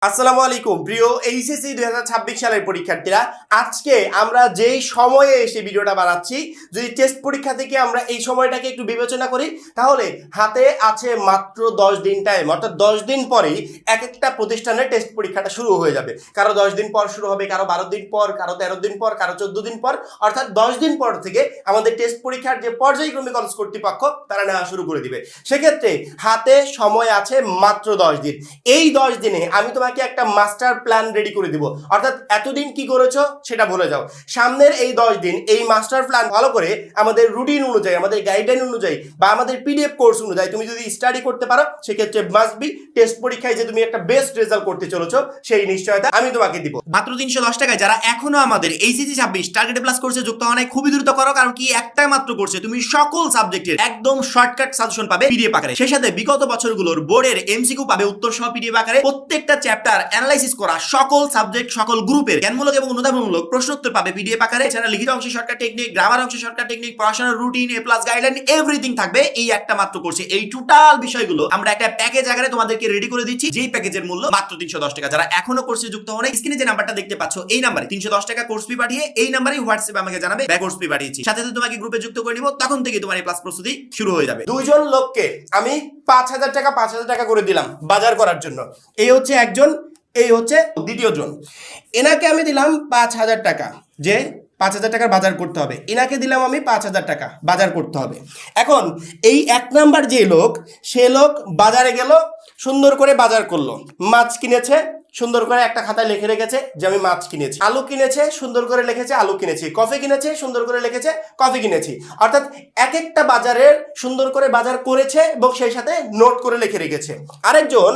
আসসালামু আলাইকুম প্রিয় এইচএসসি 2026 সালের পরীক্ষার্থীরা, আজকে আমরা যেই সময়ে এসে ভিডিওটা বানাচ্ছি, যদি টেস্ট পরীক্ষা থেকে আমরা এই সময়টাকে একটু বিবেচনা করি, তাহলে হাতে আছে মাত্র 10 দিন টাইম। অর্থাৎ 10 দিন পরেই এক একটা প্রতিষ্ঠানের টেস্ট পরীক্ষাটা শুরু হয়ে যাবে। কারো 10 দিন পর শুরু হবে, কারো 12 দিন পর, কারো 13 দিন পর, কারো 14 দিন পর। অর্থাৎ 10 দিন পর থেকে আমাদের টেস্ট পরীক্ষার যে পর্যায়ক্রমিক কলেজ কর্তৃপক্ষ তারা নেওয়া শুরু করে দিবে। সেক্ষেত্রে হাতে সময় আছে মাত্র 10 দিন। এই 10 দিনে আমি তোমাকে একটা মাস্টার প্ল্যান রেডি করে দিব। অর্থাৎ এতদিন কি করেছো সেটা ভুলে যাও। সামনের এই 10 দিন এই মাস্টার প্ল্যান ভালো করে আমাদের রুটিন অনুযায়ী, আমাদের গাইডলাইন অনুযায়ী বা আমাদের পিডিএফ কোর্স অনুযায়ী তুমি যদি স্টাডি করতে পারো, সেক্ষেত্রে মাস্ট বি টেস্ট পরীক্ষায় যে তুমি একটা বেস্ট রেজাল্ট করতে চলেছো সেই নিশ্চয়তা আমি তোমাকে দিব। মাত্র 310 টাকায় যারা এখনো আমাদের এইচএসসি 26 টার্গেট প্লাস কোর্সে যুক্ত হয় নাই, খুবই দ্রুত করো। কারণ কি, একটা মাত্র কোর্সে তুমি সকল সাবজেক্টের একদম শর্টকাট সাজেশন পাবে পিডিএফ আকারে। সেই সাথে বিগত বছরগুলোর বোর্ডের এমসিকিউ পাবে উত্তর সহ পিডিএফ আকারে। প্রত্যেকটা চ্যাপ্টার অ্যানালাইসিস করা, সকল সাবজেক্ট সকল গ্রুপের জ্ঞানমূলক এবং অনুধাবনমূলক প্রশ্নোত্তর পাবে পিডিএফ আকারে। এছাড়া লিখিত অংশে শর্টকাট টেকনিক, গ্রামার অংশে শর্টকাট টেকনিক, পড়াশোনার রুটিন, এ প্লাস গাইডলাইন, এভরিথিং থাকবে এই একটা মাত্র কোর্সে। এই টোটাল বিষয়গুলো আমরা একটা প্যাকেজ আকারে তোমাদেরকে রেডি করে দিচ্ছি, যেই প্যাকেজের মূল্য মাত্র 310 টাকা। যারা এখনো কোর্সে যুক্ত হন, স্ক্রিনে যে নাম্বারটা দেখতে পাচ্ছ এই নাম্বারে 310 টাকা কোর্স ফি পাঠিয়ে এই নাম্বারে হোয়াটসঅ্যাপে আমাকে জানাবে ব্যাক কোর্স ফি পাঠিয়েছি। সাথে সাথে তোমাকে গ্রুপে যুক্ত করে নিব, তখন থেকে তোমার এই প্লাস প্রস্তুতি শুরু হয়ে যাবে। দুইজন লোককে আমি 5,000 টাকা করে দিলাম বাজার করার জন্য। এই হচ্ছে একজন, এই হচ্ছে দ্বিতীয় জন। এনাকে আমি দিলাম 5,000 টাকা, যে 5,000 টাকার বাজার করতে হবে। এনাকে দিলাম আমি 5,000 টাকা বাজার করতে হবে। এখন এই 1 নাম্বার যে লোক, সে লোক বাজারে গেল, সুন্দর করে বাজার করলো, মাছ কিনেছে, সুন্দর করে একটা খাতায় লিখে রেখেছে যে আমি মাছ কিনেছি। আলু কিনেছে, সুন্দর করে লিখেছে আলু কিনেছি। কফি কিনেছে, সুন্দর করে লিখেছে কফি কিনেছি। অর্থাৎ এক একটা বাজারের সুন্দর করে বাজার করেছে এবং সেই সাথে নোট করে লিখে রেখেছে। আরেকজন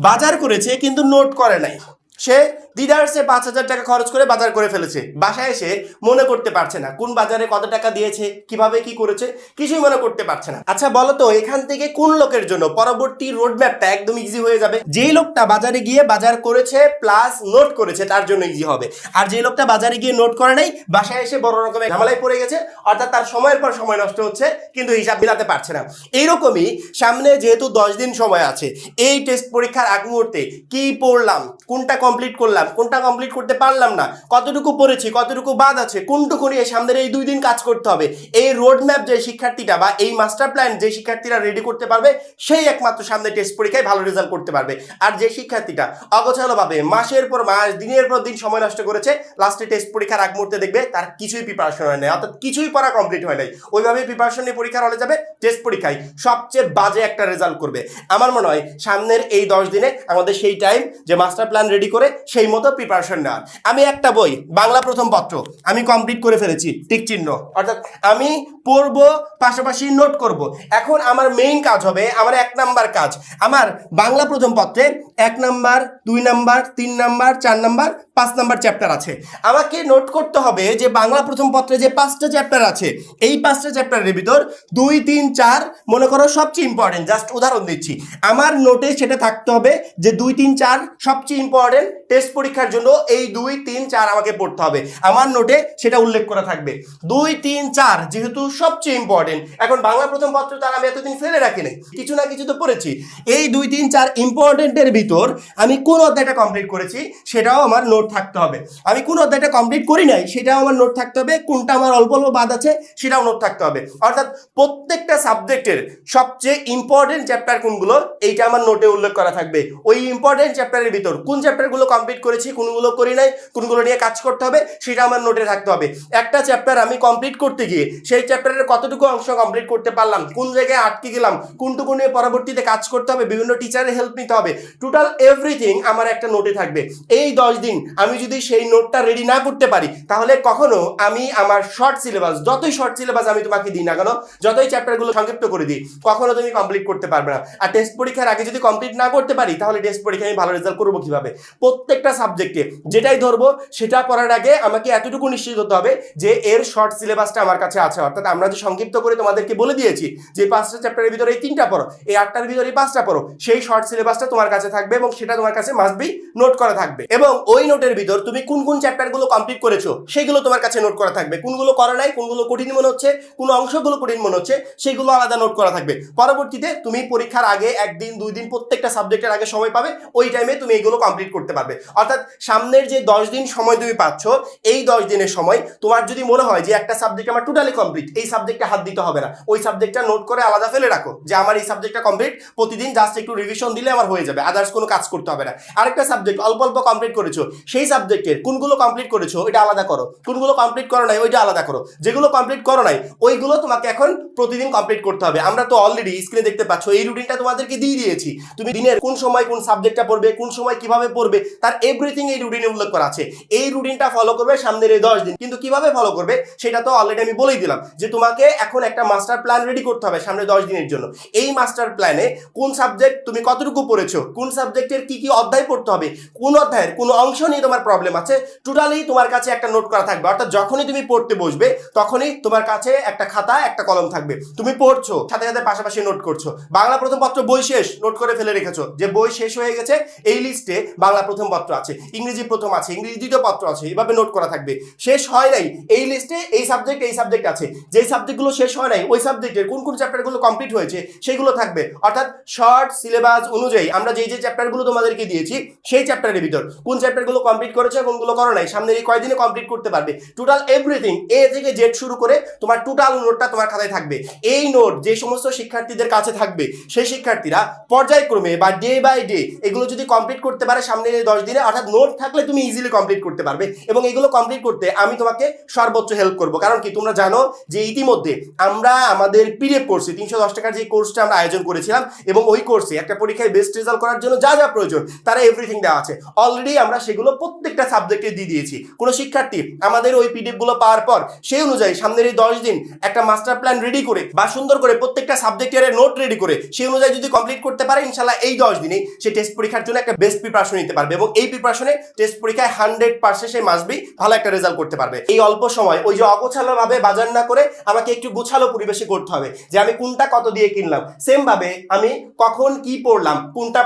বাজার করেছে কিন্তু নোট করে নাই। সে দিদারসে 5,000 টাকা খরচ করে বাজার করে ফেলেছে। বাসায় এসে মনে করতে পারছে না কোন বাজারে কত টাকা দিয়েছে, কিভাবে কি করেছে, কিছুই মনে করতে পারছে না। আচ্ছা বলো তো, এখান থেকে কোন লোকের জন্য পরবর্তী রোডম্যাপটা একদম ইজি হয়ে যাবে? যেই লোকটা বাজারে গিয়ে বাজার করেছে প্লাস নোট করেছে তার জন্য ইজি হবে। আর যে লোকটা বাজারে গিয়ে নোট করে নাই, বাসায় এসে বড় রকমের ঝামেলায় পড়ে গেছে। অর্থাৎ তার সময়ের পর সময় নষ্ট হচ্ছে কিন্তু হিসাব মিলাতে পারছে না। এইরকমই সামনে যেহেতু 10 দিন সময় আছে, এই টেস্ট পরীক্ষার আগ মুহূর্তে কি পড়লাম, কোনটা কমপ্লিট করলাম, কোনটা কমপ্লিট করতে পারলাম না, কতটুকু পড়েছি, কতটুকু বাদ আছে, কোনটুকু নিয়ে সামনের এই 2 দিন কাজ করতে হবে, এই রোড ম্যাপ যে শিক্ষার্থীটা বা এই মাস্টার প্ল্যান যে শিক্ষার্থীরা রেডি করতে পারবে, সেই একমাত্র সামনে টেস্ট পরীক্ষায় ভালো রেজাল্ট করতে পারবে। আর যে শিক্ষার্থীটা অগোছালোভাবে মাসের পর মাস, দিনের পর দিন সময় নষ্ট করেছে, লাস্টে টেস্ট পরীক্ষার আগ মুহূর্তে দেখবে তার কিছুই প্রিপারেশন হয় নাই, অর্থাৎ কিছুই পড়া কমপ্লিট হয় নাই, ওইভাবে প্রিপারেশন নিয়ে পরীক্ষার হলে যাবে, টেস্ট পরীক্ষায় সবচেয়ে বাজে একটা রেজাল্ট করবে। আমার মনে হয় সামনের এই 10 দিনে আমাদের সেই টাইম যে মাস্টার প্ল্যান রেডি করে সেই মতো প্রিপারেশন নেওয়ার। আমি একটা বই বাংলা প্রথম পত্র আমি কমপ্লিট করে ফেলেছি, টিক চিহ্ন। অর্থাৎ আমি পড়বো পাশাপাশি নোট করব। এখন আমার মেইন কাজ হবে, আমার 1 নাম্বার কাজ, আমার বাংলা প্রথম পত্রে 1 number, 2 number, 3 number, 4 number, 5 number chapter আছে। আমাকে নোট করতে হবে যে বাংলা প্রথম পত্রে যে 5টা চ্যাপ্টার আছে, এই 5টা চ্যাপ্টারের ভিতর 2, 3, 4 মনে করো সবচেয়ে ইম্পর্টেন্ট। জাস্ট উদাহরণ দিচ্ছি, আমার নোটে সেটা থাকতে হবে যে 2, 3, 4 সবচেয়ে ইম্পর্টেন্ট, টেস্ট পরীক্ষার জন্য এই 2, 3, 4 আমাকে পড়তে হবে। আমার নোটে সেটা উল্লেখ করা থাকবে 2, 3, 4 যেহেতু সবচেয়ে ইম্পর্টেন্ট। এখন বাংলা প্রথম পত্র তার আমি এতদিন ফেলে রাখি নাই, কিছু না কিছু তো পড়েছি। এই 2, 3, 4 ইম্পর্টেন্টের ভিতর আমি কোন অধ্যায়টা কমপ্লিট করেছি সেটাও আমার নোট থাকতে হবে। আমি কোন অধ্যায়টা কমপ্লিট করি নাই সেটাও আমার নোট থাকতে হবে। কোনটা আমার অল্প অল্প বাদ আছে সেটাও নোট থাকতে হবে। অর্থাৎ প্রত্যেকটা সাবজেক্টের সবচেয়ে ইম্পর্টেন্ট চ্যাপ্টার কোনগুলো এইটা আমার নোটে উল্লেখ করা থাকবে। ওই ইম্পর্টেন্ট চ্যাপ্টারের ভিতর কোন চ্যাপ্টারগুলো কমপ্লিট করেছি, কোনগুলো করি নাই, কোনগুলো নিয়ে কাজ করতে হবে সেটা আমার নোটে থাকতে হবে। একটা চ্যাপ্টার আমি কমপ্লিট করতে গিয়ে সেই চ্যাপ্টারের কতটুকু অংশ কমপ্লিট করতে পারলাম, কোন জায়গায় আটকে গেলাম, কোনটুকু নিয়ে পরবর্তীতে কাজ করতে হবে, বিভিন্ন টিচারের হেল্প নিতে হবে, টোটাল এভরিথিং আমার একটা নোটে থাকবে। এই 10 দিন আমি যদি সেই নোটটা রেডি না করতে পারি, তাহলে কখনো আমি আমার শর্ট সিলেবাস, যতই শর্ট সিলেবাস আমি তোমাকে দিই না কেন, যতই চ্যাপ্টারগুলো সংক্ষিপ্ত করে দিই, কখনো তুমি কমপ্লিট করতে পারবে না। আর টেস্ট পরীক্ষার আগে যদি কমপ্লিট না করতে পারি, তাহলে টেস্ট পরীক্ষায় আমি ভালো রেজাল্ট করবো কিভাবে? প্রত্যেক প্রত্যেকটা সাবজেক্টে যেটাই ধরবো সেটা পড়ার আগে আমাকে এতটুকু নিশ্চিত হতে হবে যে এর শর্ট সিলেবাসটা আমার কাছে আছে। অর্থাৎ আমরা যে সংক্ষিপ্ত করে তোমাদেরকে বলে দিয়েছি যে 5টা চ্যাপ্টারের ভিতরে এই 3টা পড়ো, এই 8টার ভিতরে এই 5টা পড়ো, সেই শর্ট সিলেবাসটা তোমার কাছে থাকবে এবং সেটা তোমার কাছে মাস্ট বি নোট করা থাকবে। এবং ওই নোটের ভিতর তুমি কোন কোন চ্যাপ্টারগুলো কমপ্লিট করেছো সেগুলো তোমার কাছে নোট করা থাকবে। কোনগুলো করো নাই, কোনগুলো কঠিন মনে হচ্ছে, কোন অংশগুলো কঠিন মনে হচ্ছে, সেগুলো আলাদা নোট করা থাকবে। পরবর্তীতে তুমি পরীক্ষার আগে 1 দিন 2 দিন প্রত্যেকটা সাবজেক্টের আগে সময় পাবে, ওই টাইমে তুমি এগুলো কমপ্লিট করতে পারবে। অর্থাৎ সামনের যে 10 দিন সময় তুমি পাচ্ছ, এই 10 দিনের সময় তোমার যদি মনে হয় যে একটা সাবজেক্ট আমার টোটালি কমপ্লিট, এই সাবজেক্টে হাত দিতে হবে না, ওই সাবজেক্টটা নোট করে আলাদা ফেলে রাখো যে আমার এই সাবজেক্টটা কমপ্লিট, প্রতিদিন জাস্ট একটু রিভিশন দিলে আমার হয়ে যাবে, আদার্স কোনো কাজ করতে হবে না। আরেকটা সাবজেক্ট অল্প অল্প কমপ্লিট করেছো, সেই সাবজেক্টের কোনগুলো কমপ্লিট করেছো এটা আলাদা করো, কোনগুলো কমপ্লিট করো নাই ওইটা আলাদা করো, যেগুলো কমপ্লিট করো নাই ওইগুলো তোমাকে এখন প্রতিদিন কমপ্লিট করতে হবে। আমরা তো অলরেডি স্ক্রিনে দেখতে পাচ্ছ এই রুটিনটা তোমাদেরকে দিয়ে দিয়েছি। তুমি দিনের কোন সময় কোন সাবজেক্টটা পড়বে, কোন সময় কিভাবে পড়বে, তার এভরিথিং এই রুটিনে উল্লেখ করা আছে। এই রুটিনটা ফলো করবে সামনের এই 10 দিন। কিন্তু কিভাবে ফলো করবে সেটা তো অলরেডি আমি বলেই দিলাম যে তোমাকে এখন একটা মাস্টার প্ল্যান রেডি করতে হবে সামনে 10 দিনের জন্য। এই মাস্টার প্ল্যানে কোন সাবজেক্ট তুমি কতটুকু পড়েছো, কোন সাবজেক্টের কি কি অধ্যায় পড়তে হবে, কোন অধ্যায়ের কোন অংশ নিয়ে তোমার প্রবলেম আছে, টোটালি তোমার কাছে একটা নোট করা থাকবে। অর্থাৎ যখনই তুমি পড়তে বসবে তখনই তোমার কাছে একটা খাতা একটা কলম থাকবে, তুমি পড়ছো সাথে সাথে পাশাপাশি নোট করছো। বাংলা প্রথম পত্র বই শেষ, নোট করে ফেলে রেখেছো যে বই শেষ হয়ে গেছে, এই লিস্টে বাংলা প্রথম পত্র আছে, ইংরেজি প্রথম আছে, ইংরেজি দ্বিতীয় পত্র আছে, এইভাবে নোট করা থাকবে। শেষ হয় নাই এই লিস্টে এই সাবজেক্ট আছে, যেই সাবজেক্টগুলো শেষ হয় নাই ওই সাবজেক্টের কোন কোন চ্যাপ্টারগুলো কমপ্লিট হয়েছে সেগুলো থাকবে। অর্থাৎ শর্ট সিলেবাস অনুযায়ী আমরা যে চ্যাপ্টারগুলো তোমাদেরকে দিয়েছি সেই চ্যাপ্টারের ভিতর কোন চ্যাপ্টারগুলো কমপ্লিট করেছে কোনগুলো করো নাই, সামনের এই কয়দিনে কমপ্লিট করতে পারবে। টোটাল এভরিথিং এ থেকে জেড শুরু করে তোমার টোটাল নোটটা তোমার খাতায় থাকবে। এই নোট যে সমস্ত শিক্ষার্থীদের কাছে থাকবে সেই শিক্ষার্থীরা পর্যায়ক্রমে বা ডে বাই ডে এগুলো যদি কমপ্লিট করতে পারে সামনের এই 10 দিনে, অর্থাৎ নোট থাকলে তুমি ইজিলি কমপ্লিট করতে পারবে। এবং এগুলো কমপ্লিট করতে আমি তোমাকে সর্বোচ্চ হেল্প করব। কারণ কি তোমরা জানো যে ইতিমধ্যে আমরা আমাদের পিডিএফ কোর্সে 310 টাকার যে কোর্সটা আমরা আয়োজন করেছিলাম এবং ওই কোর্সে একটা পরীক্ষায় বেস্ট রেজাল্ট করার জন্য যা যা প্রয়োজন তারা এভরিথিং দেওয়া আছে। অলরেডি আমরা সেগুলো প্রত্যেকটা সাবজেক্টে দিয়ে দিয়েছি। কোনো শিক্ষার্থী আমাদের ওই পিডিএফ গুলো পাওয়ার পর সেই অনুযায়ী সামনের এই 10 দিন একটা মাস্টার প্ল্যান রেডি করে বা সুন্দর করে প্রত্যেকটা সাবজেক্টের নোট রেডি করে সেই অনুযায়ী যদি কমপ্লিট করতে পারে, ইনশাআল্লাহ এই 10 দিনে সে টেস্ট পরীক্ষার জন্য একটা বেস্ট প্রিপারেশন নিতে পারবে এবং এই প্রিপারেশনে টেস্ট পরীক্ষায় 100% সে মাস্ট বি ভালো একটা রেজাল্ট করতে পারবে। এই অল্প সময় ওই যে অগোছালো ভাবে বাজার না করে আমাকে একটু গোছালো পরিবেশে করতে হবে যে আমি কোনটা কত দিয়ে কিনলাম, সেম ভাবে আমি কখন কি পড়লাম, কোনটা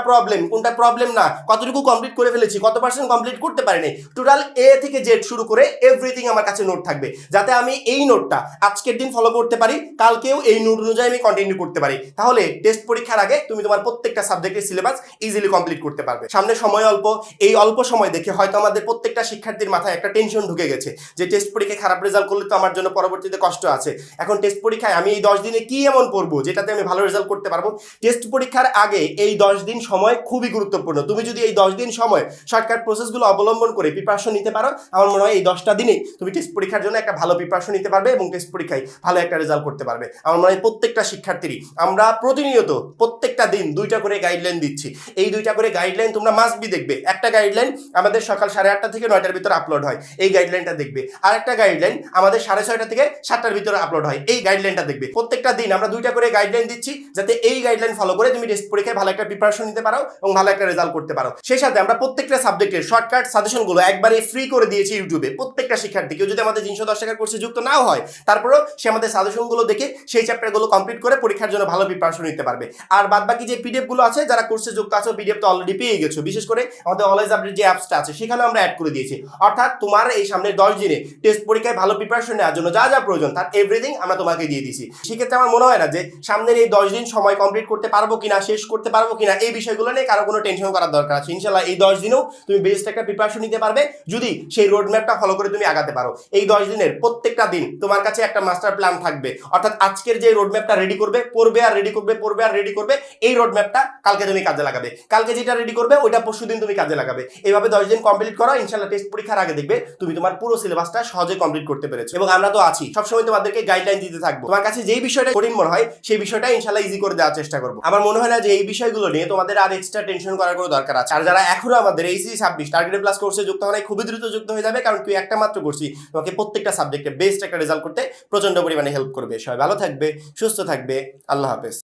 প্রবলেম না, কতটুকু কমপ্লিট করে ফেলেছি, কত পার্সেন্ট কমপ্লিট করতে পারিনি, টোটাল এ থেকে জেড শুরু করে এভরিথিং আমার কাছে নোট থাকবে, যাতে আমি এই নোটটা আজকের দিন ফলো করতে পারি, কালকেও এই নোট অনুযায়ী আমি কন্টিনিউ করতে পারি। তাহলে টেস্ট পরীক্ষার আগে তুমি তোমার প্রত্যেকটা সাবজেক্টের সিলেবাস ইজিলি কমপ্লিট করতে পারবে। সামনে সময় অল্প, এই অল্প সময় দেখে হয়তো আমাদের প্রত্যেকটা শিক্ষার্থীর মাথায় একটা টেনশন ঢুকে গেছে যে টেস্ট পরীক্ষায় খারাপ রেজাল্ট করলে তো আমার জন্য পরবর্তীতে কষ্ট আছে। এখন টেস্ট পরীক্ষায় আমি এই 10 দিনে কি এমন পড়বো যেটাতে আমি ভালো রেজাল্ট করতে পারবো। টেস্ট পরীক্ষার আগে এই 10 দিন সময় খুবই গুরুত্বপূর্ণ। তুমি যদি এই 10 দিন সময় শর্টকাট প্রসেসগুলো অবলম্বন করে প্রিপারেশন নিতে পারো, আমার মনে হয় এই 10টা দিনে তুমি টেস্ট পরীক্ষার জন্য একটা ভালো প্রিপারেশন নিতে পারবে এবং টেস্ট পরীক্ষায় ভালো একটা রেজাল্ট করতে পারবে। আমার মনে হয় প্রত্যেকটা শিক্ষার্থীরই আমরা প্রতিনিয়ত প্রত্যেকটা দিন 2টা করে গাইডলাইন দিচ্ছি। এই 2টা করে গাইডলাইন তোমরা মাস্ট বি দেখবে। একটা গাইডলাইন আমাদের সকাল 8:30 থেকে 9টার ভিতরে আপলোড হয়, এই গাইডলাইনটা দেখবে। আর একটা গাইডলাইন আমাদের 6:30 থেকে 7টার ভিতরে আপলোড হয়, এই গাইডলাইনটা দেখবে। প্রত্যেকটা দিন আমরা 2টা করে গাইডলাইন দিচ্ছি যাতে এই গাইডলাইন ফলো করে তুমি টেস্ট পরীক্ষায় ভালো একটা প্রিপারেশন নিতে পারো এবং ভালো একটা রেজাল্ট করতে পারো। সেই সাথে আমরা প্রত্যেকটা সাবজেক্টের শর্টকাট সাজেশনগুলো একবারে ফ্রি করে দিয়েছি ইউটিউবে। প্রত্যেকটা শিক্ষার্থী কেউ যদি আমাদের 310 টাকার কোর্সে যুক্ত নাও হয়, তারপরেও সে আমাদের সাজেশনগুলো দেখে সেই চ্যাপ্টারগুলো কমপ্লিট করে পরীক্ষার জন্য ভালো প্রিপারেশন নিতে পারবে। আর বাদ বাকি যে পিডিএফ গুলো আছে, যারা কোর্সে যুক্ত আছে পিডিএফ তো অলরেডি পেয়ে গেছো। বিশেষ করে আমাদের অলওয়েজ আপডেট যে অ্যাপসটা আছে সেখানে আমরা অ্যাড করে দিয়েছি। অর্থাৎ তোমার এই সামনের 10 দিনে টেস্ট পরীক্ষায় ভালো প্রিপারেশন নেওয়ার জন্য যা যা প্রয়োজন তার এভরিথিং আমরা তোমাকে দিয়ে দিয়েছি। সেক্ষেত্রে আমার মনে হয় না যে সামনের এই 10 দিন সময় কমপ্লিট করতে পারবো কিনা, শেষ করতে পারবো কিনা, এই বিষয়গুলো নিয়ে কারো কোনো টেনশন করার দরকার আছে। ইনশাআল্লাহ এই 10 দিনেও তুমি বেস্ট একটা প্রিপারেশন নিতে পারবে যদি সেই রোড ম্যাপটা ফলো করে তুমি আগাতে পারো। এই 10 দিনের প্রত্যেকটা দিন তোমার কাছে একটা মাস্টার প্ল্যান থাকবে। অর্থাৎ আজকের যে রোড ম্যাপটা রেডি করবে, পড়বে আর রেডি করবে, এই রোড ম্যাপটা কালকে তুমি কাজে লাগাবে। কালকে যেটা রেডি করবে ওইটা পরশুদিন তুমি কাজে লাগাবে। এইভাবে 10 দিন কমপ্লিট করো, ইনশাআল্লাহ টেস্ট পরীক্ষার আগে দেখবে তুমি তোমার পুরো সিলেবাসটা সহজে কমপ্লিট করতে পেরেছো। এবং আমরা তো আছি সবসময় তোমাদেরকে গাইডলাইন দিতে থাকবো। তোমার কাছে যেই বিষয়টা কঠিন মনে হয় সেই বিষয়টা ইনশাআল্লাহ ইজি করে দেওয়ার চেষ্টা করবো। আমার মনে হয় না যে এই বিষয়গুলো নিয়ে তোমাদের আর এক্সট্রা টেনশন করার কোনো দরকার আছে। আর যারা এখনো আমাদের এইচএসসি 26 টার্গেট প্লাস কোর্সে যুক্ত হয় খুবই দ্রুত যুক্ত হয়ে যাবে, কারণ তুই একটা মাত্র কোর্সই তোমাকে প্রত্যেকটা সাবজেক্টে বেস্ট একটা রেজাল্ট করতে প্রচন্ড পরিমাণে হেল্প করবে। সবাই ভালো থাকবে, সুস্থ থাকবে, আল্লাহ হাফেজ।